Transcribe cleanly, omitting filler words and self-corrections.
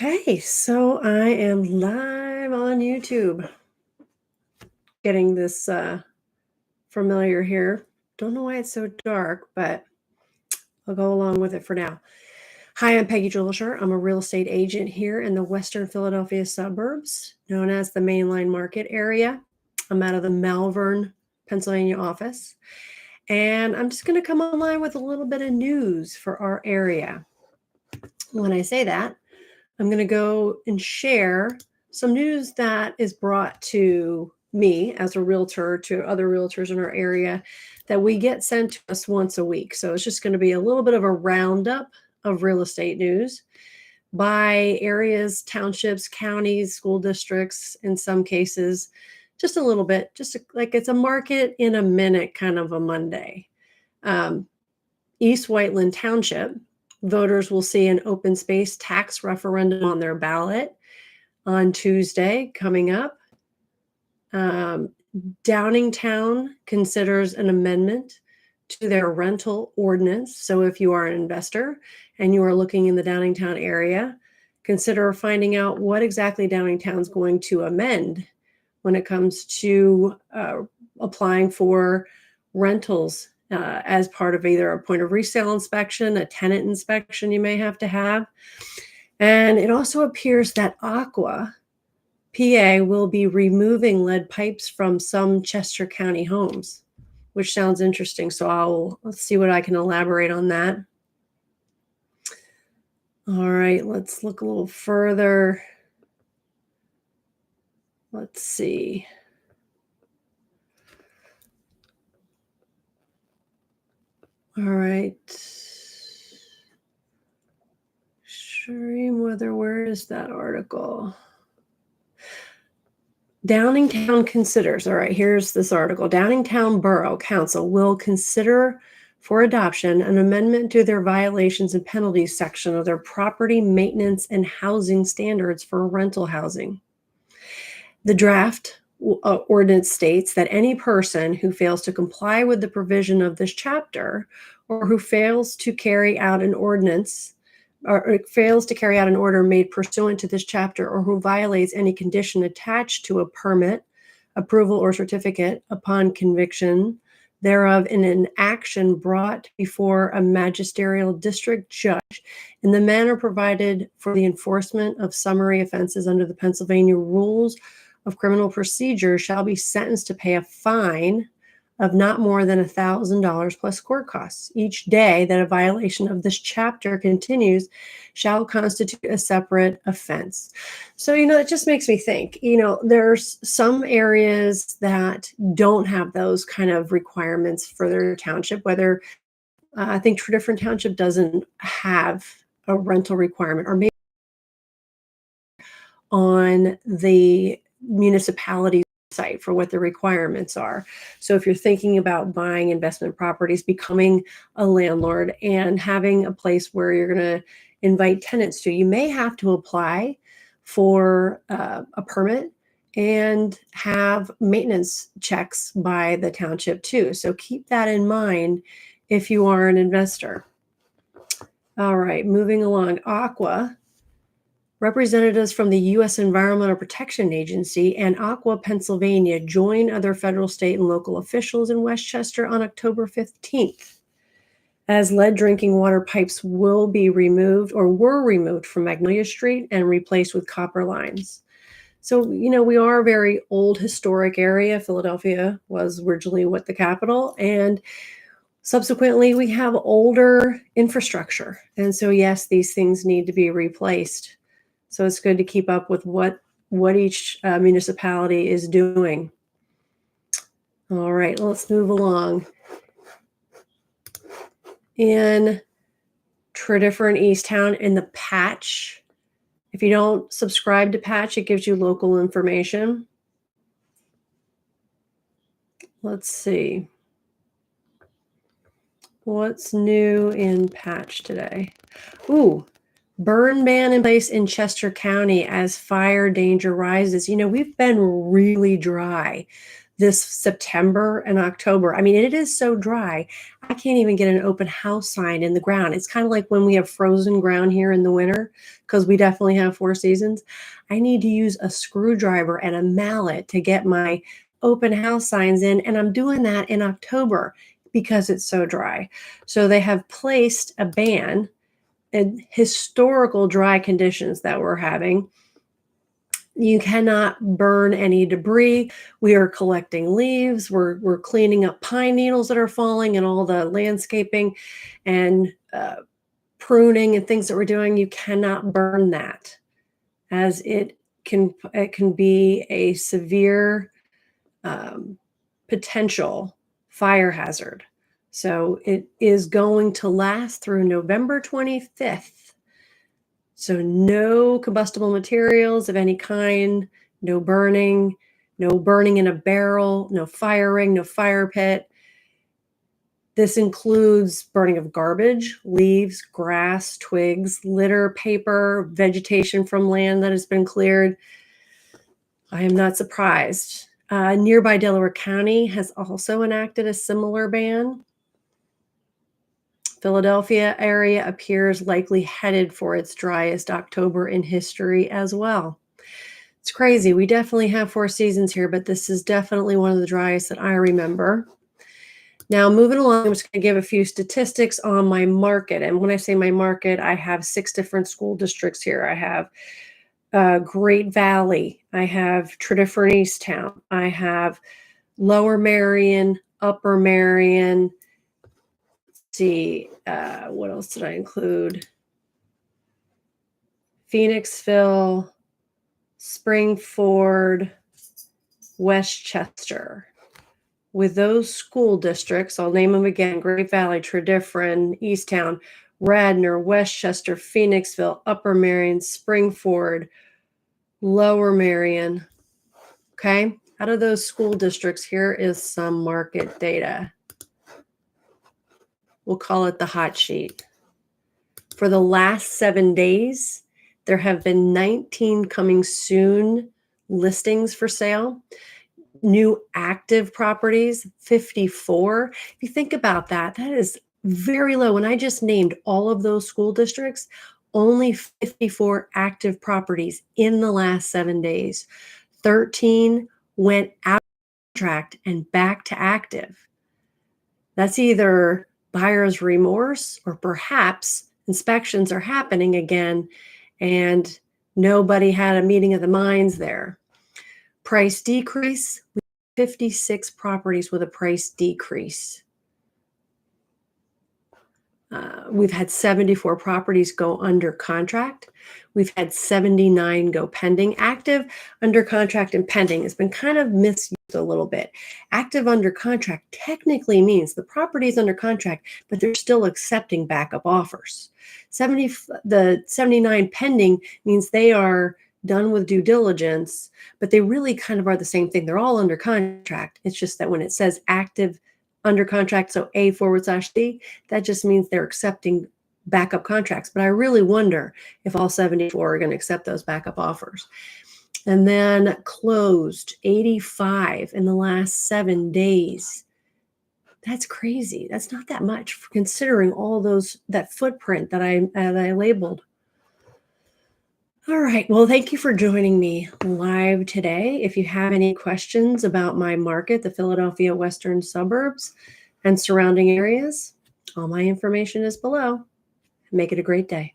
Okay, so I am live on YouTube. Getting this familiar here. Don't know why it's so dark, but I'll go along with it for now. Hi, I'm Peggy Julicher. I'm a real estate agent here in the Western Philadelphia suburbs, known as the Mainline Market area. I'm out of the Malvern, Pennsylvania office, and I'm just going to come online with a little bit of news for our area. When I say that, I'm going to go and share some news that is brought to me as a realtor, to other realtors in our area, that we get sent to us once a week. So it's just going to be a little bit of a roundup of real estate news by areas, townships, counties, school districts, in some cases, just a little bit, like it's a market in a minute kind of a Monday. East Whiteland Township, voters will see an open space tax referendum on their ballot on Tuesday coming up. Downingtown considers an amendment to their rental ordinance. So if you are an investor and you are looking in the Downingtown area, consider finding out what exactly Downingtown is going to amend when it comes to applying for rentals as part of either a point of resale inspection, a tenant inspection you may have to have. And it also appears that Aqua, PA, will be removing lead pipes from some Chester County homes, which sounds interesting. So let's see what I can elaborate on that. All right, let's look a little further. Let's see. All right. Extreme weather, where is that article? Downingtown considers, all right, here's this article. Downingtown Borough Council will consider for adoption an amendment to their violations and penalties section of their property maintenance and housing standards for rental housing. The draft ordinance states that any person who fails to comply with the provision of this chapter, or who fails to carry out an ordinance or fails to carry out an order made pursuant to this chapter, or who violates any condition attached to a permit, approval, or certificate upon conviction thereof in an action brought before a magisterial district judge in the manner provided for the enforcement of summary offenses under the Pennsylvania rules of criminal procedure, shall be sentenced to pay a fine of not more than $1,000 plus court costs. Each day that a violation of this chapter continues shall constitute a separate offense. So, it just makes me think, there's some areas that don't have those kind of requirements for their township, whether I think different township doesn't have a rental requirement, or maybe on the municipality site for what the requirements are. So if you're thinking about buying investment properties, becoming a landlord, and having a place where you're going to invite tenants to, you may have to apply for a permit and have maintenance checks by the township too. So keep that in mind if you are an investor. All right, moving along. Aqua. Representatives from the U.S. Environmental Protection Agency and Aqua Pennsylvania join other federal, state, and local officials in Westchester on October 15th, as lead drinking water pipes will be removed, or were removed, from Magnolia Street and replaced with copper lines. So, we are a very old historic area. Philadelphia was originally the capital, and subsequently we have older infrastructure. And so, yes, these things need to be replaced. So it's good to keep up with what each municipality is doing. All right, let's move along. In Tredyffrin Easttown, in the Patch, if you don't subscribe to Patch, it gives you local information. Let's see. What's new in Patch today? Ooh. Burn ban in place in Chester County as fire danger rises. We've been really dry this September and October. I mean, it is so dry. I can't even get an open house sign in the ground. It's kind of like when we have frozen ground here in the winter, because we definitely have 4 seasons. I need to use a screwdriver and a mallet to get my open house signs in, and I'm doing that in October because it's so dry. So they have placed a ban in historical dry conditions that we're having. You cannot burn any debris. We are collecting leaves. We're cleaning up pine needles that are falling and all the landscaping and pruning and things that we're doing. You cannot burn that, as it can be a severe potential fire hazard. So it is going to last through November 25th. So no combustible materials of any kind, no burning in a barrel, no firing, no fire pit. This includes burning of garbage, leaves, grass, twigs, litter, paper, vegetation from land that has been cleared. I am not surprised. Nearby Delaware County has also enacted a similar ban. Philadelphia area appears likely headed for its driest October in history as well. It's crazy. We definitely have 4 seasons here, but this is definitely one of the driest that I remember. Now, moving along, I'm just going to give a few statistics on my market. And when I say my market, I have 6 different school districts here. I have Great Valley. I have Tredyffrin Easttown. I have Lower Marion, Upper Marion. See, what else did I include? Phoenixville, Springford, Westchester. With those school districts, I'll name them again: Great Valley, Tredyffrin, Easttown, Radnor, Westchester, Phoenixville, Upper Marion, Springford, Lower Marion. Okay, out of those school districts, here is some market data. We'll call it the hot sheet. For the last 7 days, there have been 19 coming soon listings for sale. New active properties, 54. If you think about that, that is very low. When I just named all of those school districts, only 54 active properties in the last 7 days. 13 went out of contract and back to active. That's either buyer's remorse, or perhaps inspections are happening again and nobody had a meeting of the minds there. Price decrease, we have 56 properties with a price decrease. We've had 74 properties go under contract. We've had 79 go pending. Active, under contract, and pending has been kind of misused a little bit. Active under contract technically means the property is under contract, but they're still accepting backup offers. The 79 pending means they are done with due diligence, but they really kind of are the same thing. They're all under contract. It's just that when it says active under contract, so A/C, that just means they're accepting backup contracts. But I really wonder if all 74 are going to accept those backup offers. And then closed, 85 in the last 7 days. That's crazy. That's not that much for considering all that footprint that I labeled. All right. Well, thank you for joining me live today. If you have any questions about my market, the Philadelphia Western suburbs and surrounding areas, all my information is below. Make it a great day.